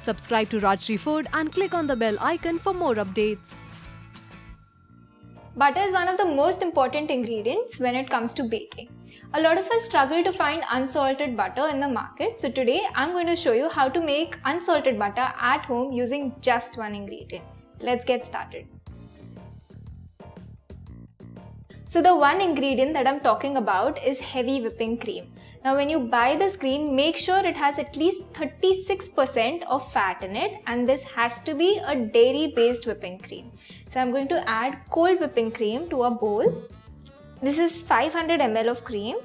Subscribe to Rajshri Food and click on the bell icon for more updates. Butter is one of the most important ingredients when it comes to baking. A lot of us struggle to find unsalted butter in the market, so today I'm going to show you how to make unsalted butter at home using just one ingredient. Let's get started. So the one ingredient that I'm talking about is heavy whipping cream. Now when you buy this cream, make sure it has at least 36% of fat in it, and this has to be a dairy based whipping cream. So I'm going to add cold whipping cream to a bowl. This is 500 ml of cream.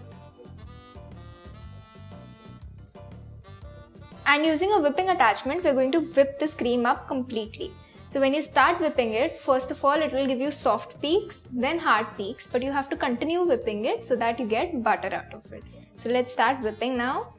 And using a whipping attachment, we're going to whip this cream up completely. So when you start whipping it, first of all, it will give you soft peaks, then hard peaks, but you have to continue whipping it so that you get butter out of it. So let's start whipping now.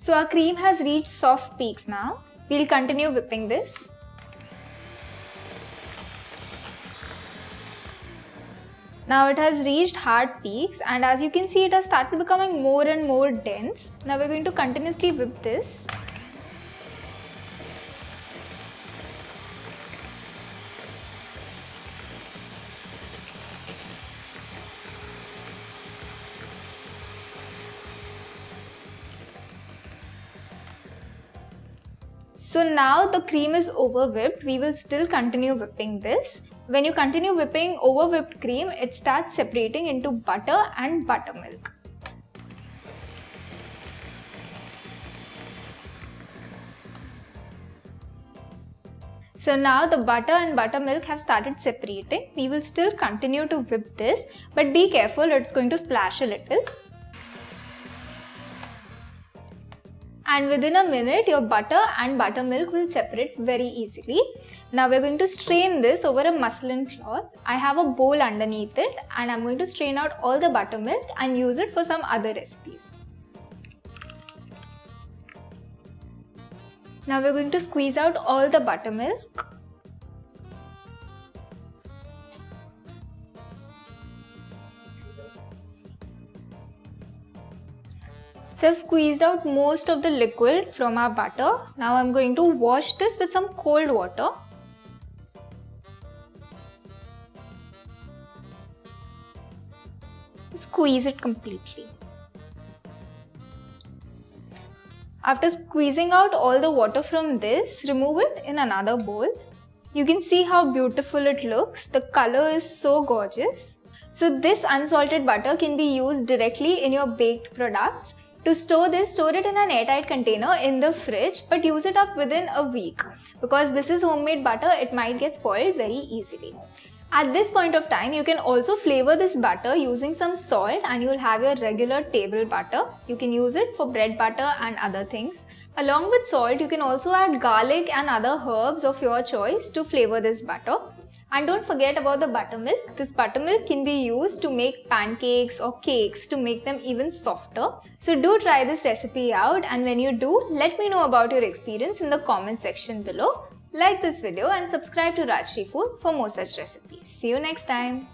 So our cream has reached soft peaks now. We'll continue whipping this. Now it has reached hard peaks, and as you can see, it has started becoming more and more dense. Now we're going to continuously whip this. So now the cream is over whipped, we will still continue whipping this. When you continue whipping over whipped cream, it starts separating into butter and buttermilk. So now the butter and buttermilk have started separating. We will still continue to whip this, but be careful, it's going to splash a little. And within a minute, your butter and buttermilk will separate very easily. Now we're going to strain this over a muslin cloth. I have a bowl underneath it, and I'm going to strain out all the buttermilk and use it for some other recipes. Now we're going to squeeze out all the buttermilk. So I've squeezed out most of the liquid from our butter. Now I'm going to wash this with some cold water. Squeeze it completely. After squeezing out all the water from this, remove it in another bowl. You can see how beautiful it looks. The color is so gorgeous. So this unsalted butter can be used directly in your baked products. To store this, store it in an airtight container in the fridge, but use it up within a week. Because this is homemade butter, it might get spoiled very easily. At this point of time, you can also flavor this butter using some salt, and you'll have your regular table butter. You can use it for bread butter and other things. Along with salt, you can also add garlic and other herbs of your choice to flavor this butter. And don't forget about the buttermilk. This buttermilk can be used to make pancakes or cakes to make them even softer. So do try this recipe out, and when you do, let me know about your experience in the comment section below. Like this video and subscribe to Rajshri Food for more such recipes. See you next time.